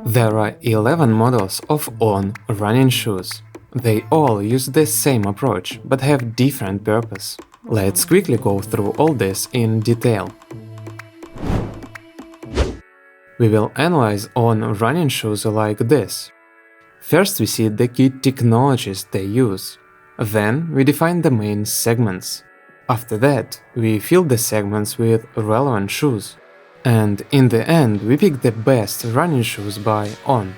There are 11 models of On running shoes. They all use the same approach, but have different purpose. Let's quickly go through all this in detail. We will analyze On running shoes like this. First we see the key technologies they use. Then we define the main segments. After that, we fill the segments with relevant shoes. And in the end, we pick the best running shoes by On.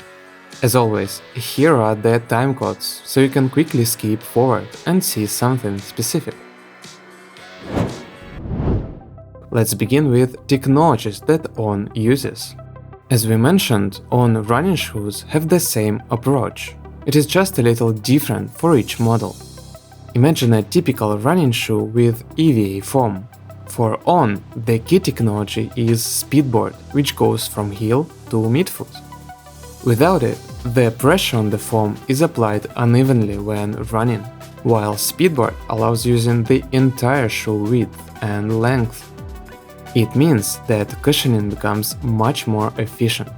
As always, here are the timecodes, so you can quickly skip forward and see something specific. Let's begin with technologies that On uses. As we mentioned, On running shoes have the same approach. It is just a little different for each model. Imagine a typical running shoe with EVA foam. For On, the key technology is speedboard, which goes from heel to midfoot. Without it, the pressure on the foam is applied unevenly when running, while speedboard allows using the entire shoe width and length. It means that cushioning becomes much more efficient.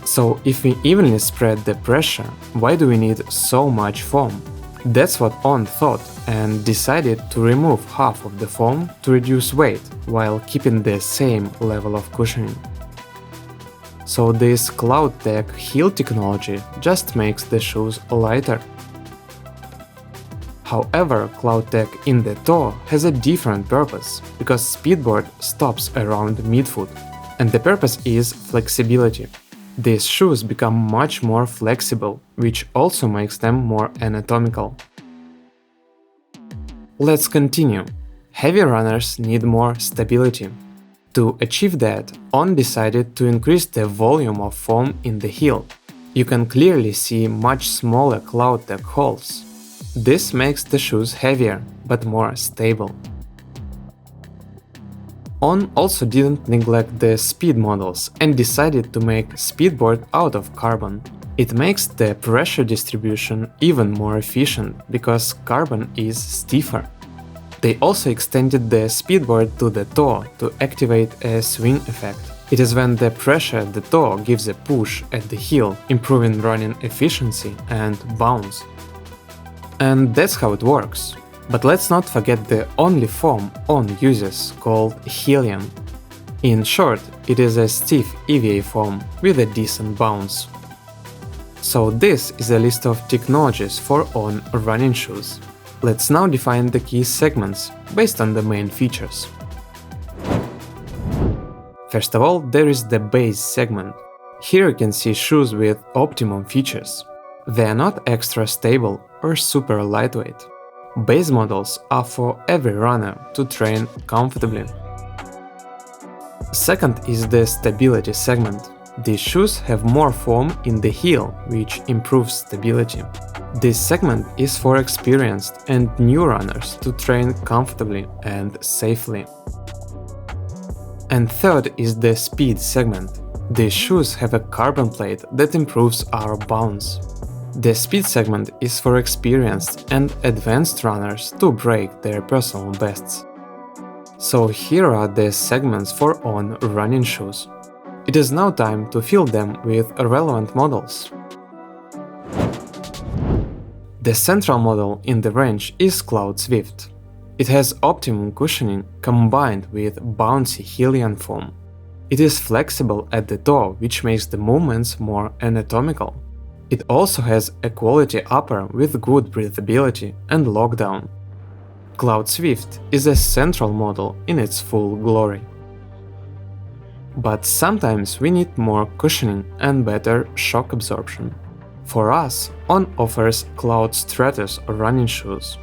So if we evenly spread the pressure, why do we need so much foam? That's what On thought and decided to remove half of the foam to reduce weight while keeping the same level of cushioning. So this CloudTech heel technology just makes the shoes lighter. However, CloudTech in the toe has a different purpose, because speedboard stops around midfoot, and the purpose is flexibility. These shoes become much more flexible, which also makes them more anatomical. Let's continue. Heavy runners need more stability. To achieve that, On decided to increase the volume of foam in the heel. You can clearly see much smaller CloudTech holes. This makes the shoes heavier, but more stable. On also didn't neglect the speed models and decided to make speedboard out of carbon. It makes the pressure distribution even more efficient, because carbon is stiffer. They also extended the speedboard to the toe to activate a swing effect. It is when the pressure at the toe gives a push at the heel, improving running efficiency and bounce. And that's how it works. But let's not forget the only foam On uses, called Helium. In short, it is a stiff EVA foam with a decent bounce. So this is a list of technologies for On running shoes. Let's now define the key segments based on the main features. First of all, there is the base segment. Here you can see shoes with optimum features. They are not extra stable or super lightweight. Base models are for every runner to train comfortably. Second is the stability segment. These shoes have more foam in the heel, which improves stability. This segment is for experienced and new runners to train comfortably and safely. And third is the speed segment. These shoes have a carbon plate that improves our bounce. The speed segment is for experienced and advanced runners to break their personal bests. So here are the segments for On running shoes. It is now time to fill them with relevant models. The central model in the range is CloudSWIFT. It has optimum cushioning combined with bouncy Helium foam. It is flexible at the toe, which makes the movements more anatomical. It also has a quality upper with good breathability and lockdown. CloudSWIFT is a central model in its full glory. But sometimes we need more cushioning and better shock absorption. For us, On offers CLOUDSTRATUS running shoes.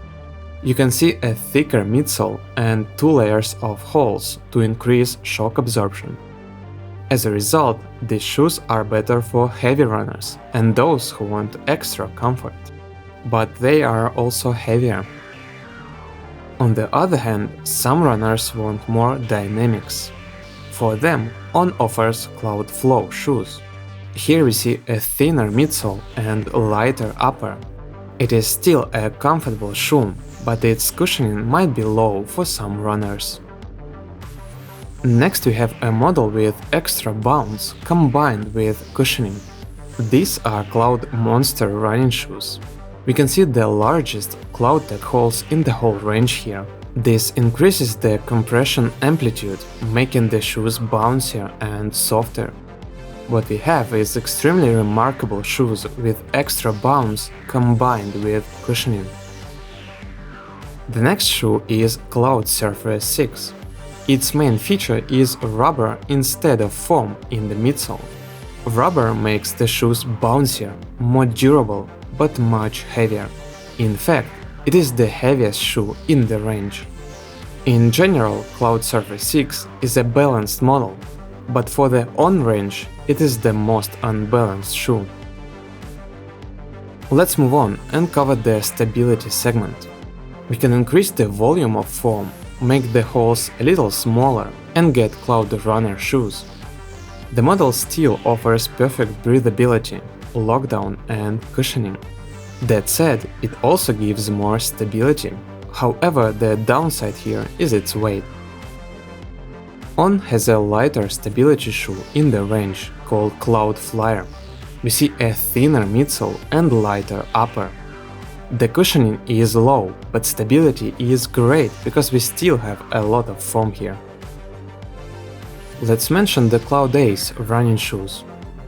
You can see a thicker midsole and 2 layers of holes to increase shock absorption. As a result, these shoes are better for heavy runners and those who want extra comfort. But they are also heavier. On the other hand, some runners want more dynamics. For them, On offers CloudFLOW shoes. Here we see a thinner midsole and lighter upper. It is still a comfortable shoe, but its cushioning might be low for some runners. Next we have a model with extra bounce combined with cushioning. These are CLOUDMONSTER running shoes. We can see the largest CloudTech holes in the whole range here. This increases the compression amplitude, making the shoes bouncier and softer. What we have is extremely remarkable shoes with extra bounce combined with cushioning. The next shoe is CLOUDSURFER 6. Its main feature is rubber instead of foam in the midsole. Rubber makes the shoes bouncier, more durable, but much heavier. In fact, it is the heaviest shoe in the range. In general, CLOUDSURFER 6 is a balanced model, but for the On range, it is the most unbalanced shoe. Let's move on and cover the stability segment. We can increase the volume of foam, make the holes a little smaller, and get CLOUDRUNNER shoes. The model still offers perfect breathability, lockdown, and cushioning. That said, it also gives more stability. However, the downside here is its weight. On has a lighter stability shoe in the range called CLOUDFLYER. We see a thinner midsole and lighter upper. The cushioning is low, but stability is great because we still have a lot of foam here. Let's mention the CLOUDACE running shoes.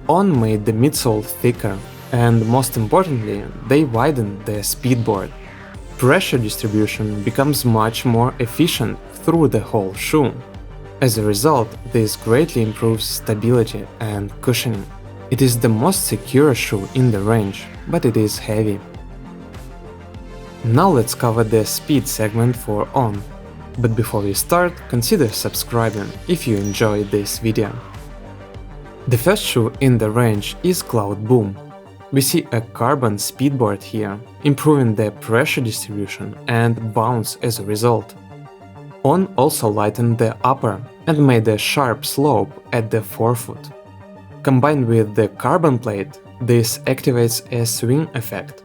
On made the midsole thicker, and most importantly, they widened the speedboard. Pressure distribution becomes much more efficient through the whole shoe. As a result, this greatly improves stability and cushioning. It is the most secure shoe in the range, but it is heavy. Now let's cover the speed segment for On. But before we start, consider subscribing if you enjoyed this video. The first shoe in the range is CLOUDBOOM. We see a carbon speedboard here, improving the pressure distribution and bounce as a result. On also lightened the upper and made a sharp slope at the forefoot. Combined with the carbon plate, this activates a swing effect.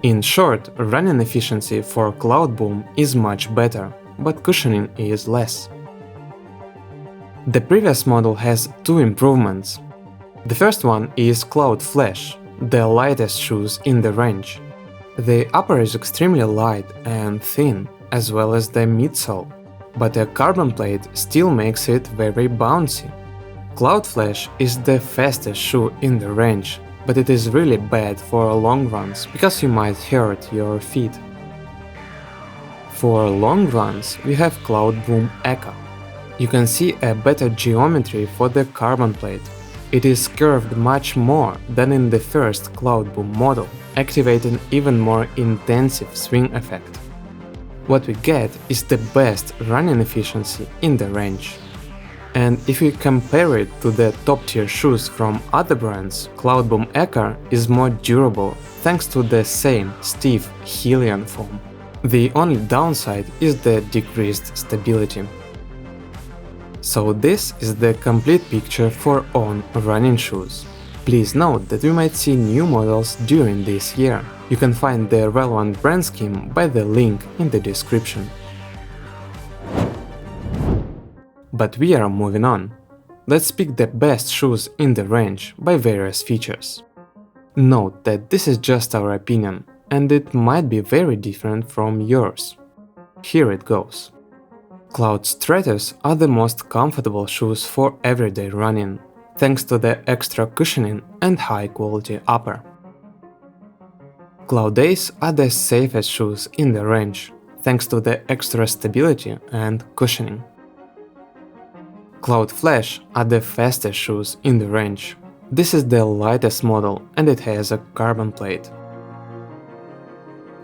In short, running efficiency for CLOUDBOOM is much better, but cushioning is less. The previous model has two improvements. The first one is CLOUDFLASH, the lightest shoes in the range. The upper is extremely light and thin, as well as the midsole, but a carbon plate still makes it very bouncy. CLOUDFLASH is the fastest shoe in the range, but it is really bad for long runs because you might hurt your feet. For long runs, we have CLOUDBOOM Echo. You can see a better geometry for the carbon plate. It is curved much more than in the first CLOUDBOOM model, activating even more intensive swing effect. What we get is the best running efficiency in the range. And if we compare it to the top-tier shoes from other brands, CLOUDBOOM Echo is more durable thanks to the same stiff Helium foam. The only downside is the decreased stability. So this is the complete picture for On running shoes. Please note that we might see new models during this year. You can find the relevant brand scheme by the link in the description. But we are moving on. Let's pick the best shoes in the range by various features. Note that this is just our opinion, and it might be very different from yours. Here it goes. CLOUDSTRATUS are the most comfortable shoes for everyday running, thanks to the extra cushioning and high quality upper. CLOUDACE are the safest shoes in the range, thanks to the extra stability and cushioning. CLOUDFLASH are the fastest shoes in the range. This is the lightest model and it has a carbon plate.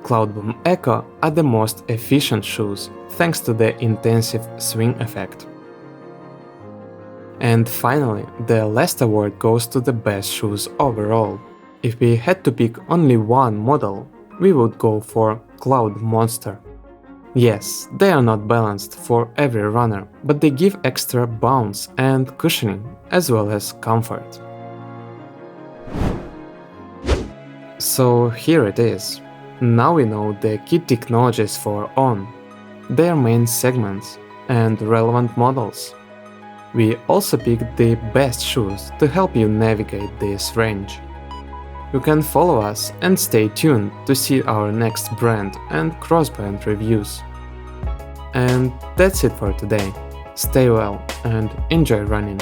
CLOUDBOOM Echo are the most efficient shoes, thanks to the intensive swing effect. And finally, the last award goes to the best shoes overall. If we had to pick only one model, we would go for CLOUDMONSTER. Yes, they are not balanced for every runner, but they give extra bounce and cushioning, as well as comfort. So here it is. Now we know the key technologies for On, their main segments, and relevant models. We also picked the best shoes to help you navigate this range. You can follow us and stay tuned to see our next brand and cross-brand reviews. And that's it for today. Stay well and enjoy running.